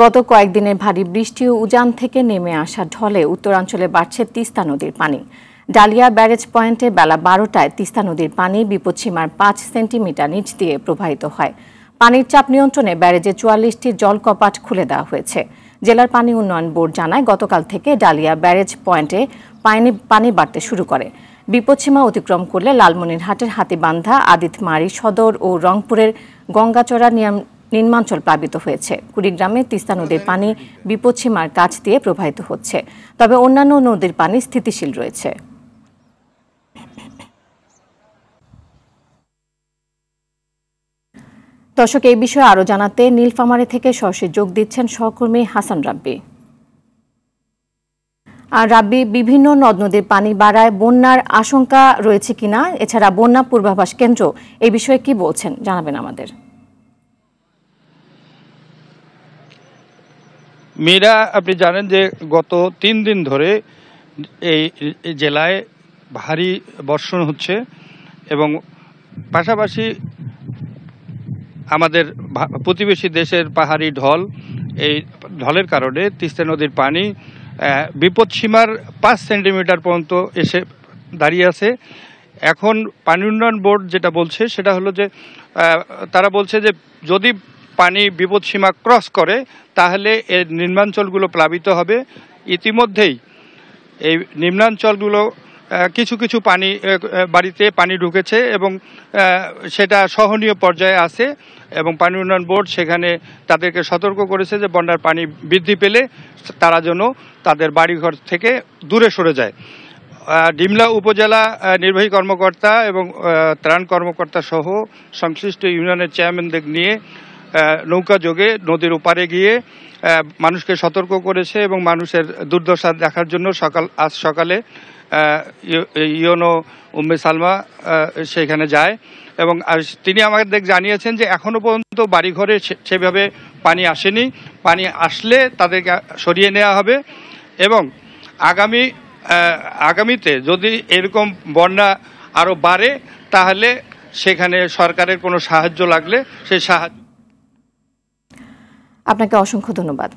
গত কয়েকদিনের ভারী বৃষ্টি ও উজান থেকে নেমে আসা ঢলে উত্তরাঞ্চলে বাড়ছে তিস্তা নদীর পানি। ডালিয়া ব্যারেজ পয়েন্টে বেলা 12টায় তিস্তা নদীর পানি বিপদসীমার 5 সেন্টিমিটার নিচ দিয়ে প্রবাহিত হয়। পানির চাপ নিয়ন্ত্রণে ব্যারেজে 44টি জল কপাট খুলে দেওয়া হয়েছে। জেলার পানি উন্নয়ন বোর্ড জানায়, গতকাল থেকে ডালিয়া ব্যারেজ পয়েন্টে পানি বাড়তে শুরু করে। বিপদসীমা অতিক্রম করলে লালমনিরহাটের হাতীবান্ধা, আদিতমারি সদর ও রংপুরের গঙ্গাচড়া নিম্নাঞ্চল প্লাবিত হয়েছে। কুড়িগ্রামে তিস্তা নদীর পানি বিপদসীমার কাছ দিয়ে প্রবাহিত হচ্ছে, তবে অন্যান্য নদীর পানি স্থিতিশীল রয়েছে। দর্শক, এই বিষয়ে আরো জানাতে নীলফামারী থেকে সরাসরি যোগ দিচ্ছেন সহকর্মী হাসান রাব্বি। আর রাব্বি, বিভিন্ন নদ নদীর পানি বাড়ায় বন্যার আশঙ্কা রয়েছে কিনা, এছাড়া বন্যা পূর্বাভাস কেন্দ্র এই বিষয়ে কি বলছেন জানাবেন আমাদের। মীরা, আপনি জানেন যে গত 3 দিন ধরে এই জেলায় ভারী বর্ষণ হচ্ছে এবং পাশাপাশি আমাদের প্রতিবেশী দেশের পাহাড়ি ঢল, এই ঢলের কারণে তিস্তা নদীর পানি বিপদসীমার 5 সেন্টিমিটার পর্যন্ত এসে দাঁড়িয়ে আছে। এখন পানি উন্নয়ন বোর্ড যেটা বলছে সেটা হলো যে তারা বলছে যে যদি পানি বিপদসীমা ক্রস করে তাহলে এর নিম্নাঞ্চলগুলো প্লাবিত হবে। ইতিমধ্যেই এই নিম্নাঞ্চলগুলো কিছু কিছু বাড়িতে পানি ঢুকেছে এবং সেটা সহনীয় পর্যায়ে আছে এবং পানি উন্নয়ন বোর্ড সেখানে তাদেরকে সতর্ক করেছে যে বন্যার পানি বৃদ্ধি পেলে তারা যেন তাদের বাড়িঘর থেকে দূরে সরে যায়। ডিমলা উপজেলা নির্বাহী কর্মকর্তা এবং ত্রাণ কর্মকর্তা সহ সংশ্লিষ্ট ইউনিয়নের চেয়ারম্যানদের নিয়ে নৌকা যোগে নদীর ওপারে গিয়ে মানুষকে সতর্ক করেছে এবং মানুষের দুর্দশা দেখার জন্য আজ সকালে ইউনো উম্মে সালমা সেখানে যায় এবং তিনি আমাদের জানিয়েছেন যে এখনো পর্যন্ত বাড়িঘরে সেভাবে পানি আসেনি। পানি আসলে তাদেরকে সরিয়ে নেওয়া হবে এবং আগামীতে যদি এরকম বন্যা আরো বাড়ে তাহলে সেখানে সরকারের কোনো সাহায্য লাগলে সেই সাহায্য। আপনাকে অসংখ্য ধন্যবাদ।